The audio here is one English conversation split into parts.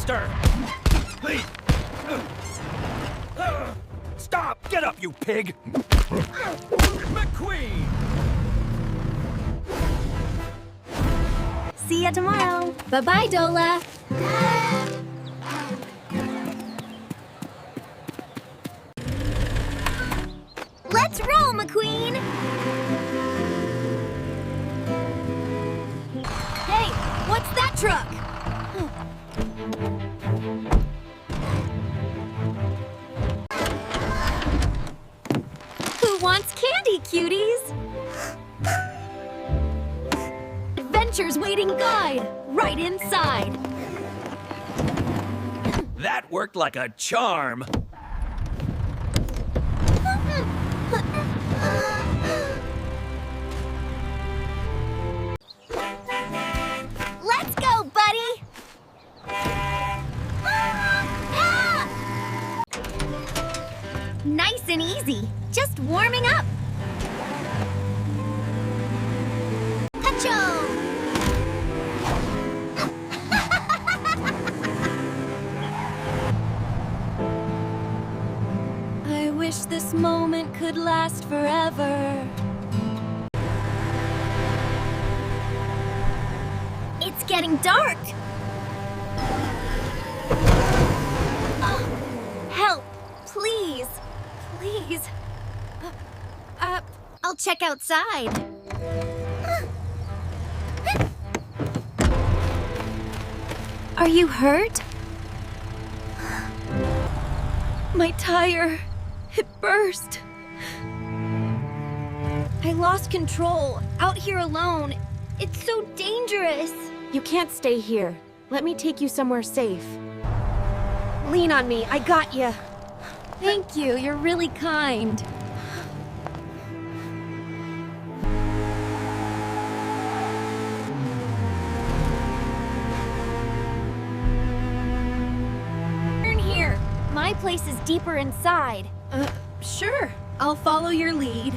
faster! Stop! Get up, you pig! McQueen! See ya tomorrow. Bye-bye, Dola. Let's roll, McQueen! Hey, what's that truck? Who wants candy, cuties? Adventure's waiting guide, right inside. That worked like a charm. Let's go, buddy! Nice and easy, just warming up. Hacho! I wish this moment could last forever. It's getting dark. Oh, help, please, please. I'll check outside. Are you hurt? My tire, it burst. I lost control, out here alone. It's so dangerous. You can't stay here. Let me take you somewhere safe. Lean on me, I got you. Thank you, you're really kind. Turn here. My place is deeper inside. Sure. I'll follow your lead.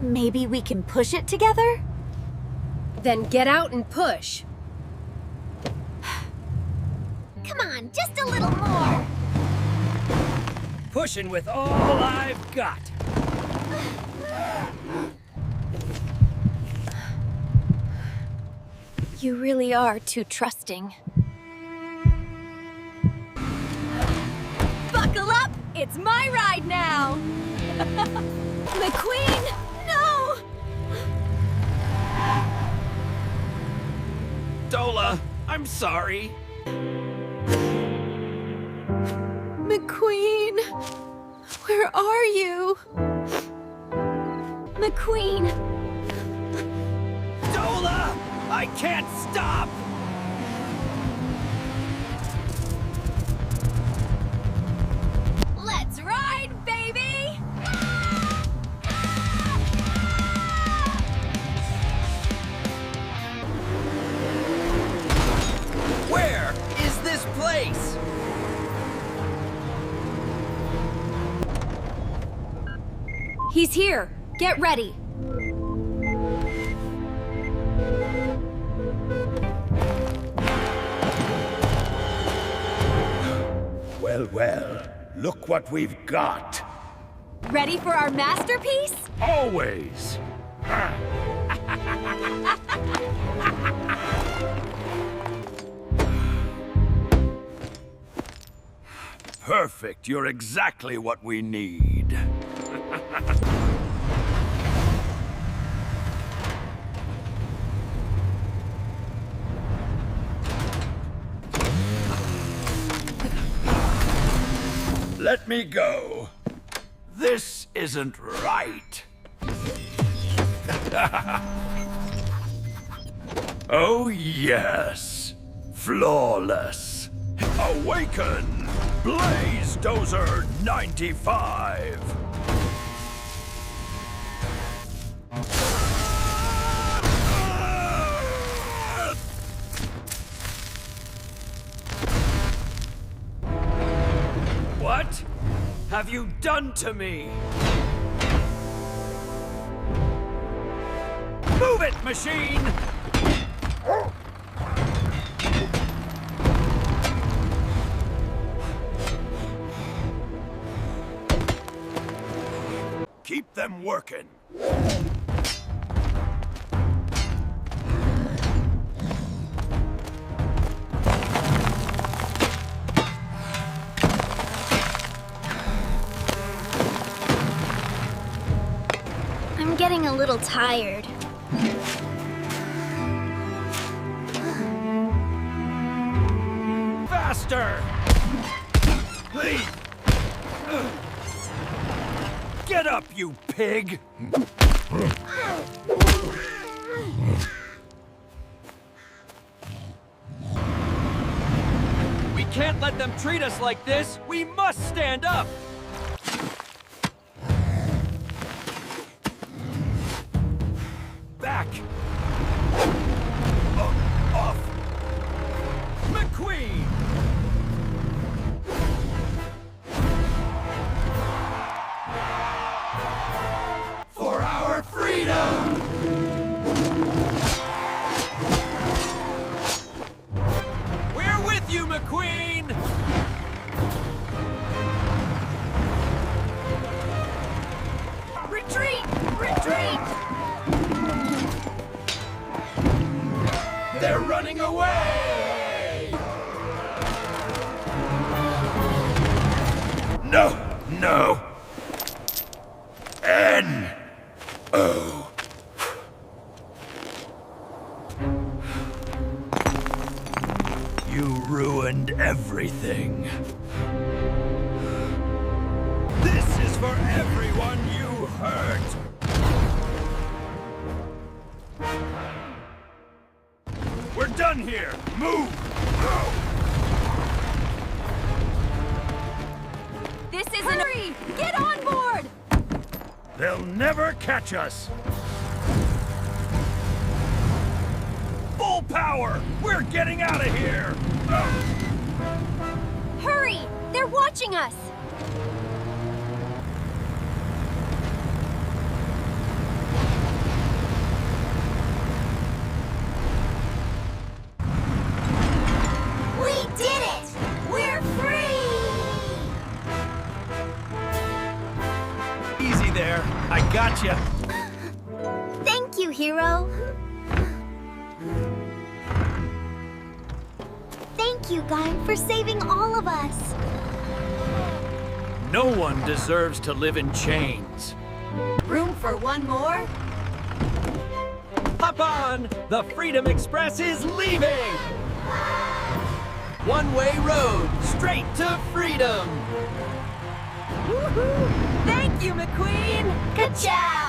Maybe we can push it together? Then get out and push. Come on, just a little more. Pushing with all I've got. You really are too trusting. Buckle up! It's my ride now! McQueen! No! Dola, I'm sorry. McQueen! Where are you? McQueen! Dola! I can't stop! Let's ride, baby! Where is this place? He's here. Get ready. Well, well, look what we've got. Ready for our masterpiece? Always. Perfect. You're exactly what we need. Let me go. This isn't right. Oh, yes. Flawless. Awaken! Bulldozer 95. have you done to me? Move it, machine! Keep them working. I'm getting a little tired. Faster! Please! Get up, you pig! We can't let them treat us like this! We must stand up! Back! Off! McQueen! For our freedom! We're with you, McQueen! Retreat! Retreat! They're running away! No! No! N-O. You ruined everything. This is for everyone you hurt! We're done here! Move! This isn't— Hurry! Get on board! They'll never catch us! Full power! We're getting out of here! Hurry! They're watching us! We did it! We're free! Easy there. I gotcha. Thank you, hero. Thank you, Guy, for saving all of us. No one deserves to live in chains. Room for one more? Hop on! The Freedom Express is leaving! One-way road, straight to freedom! Woohoo! Thank you, McQueen! Good job!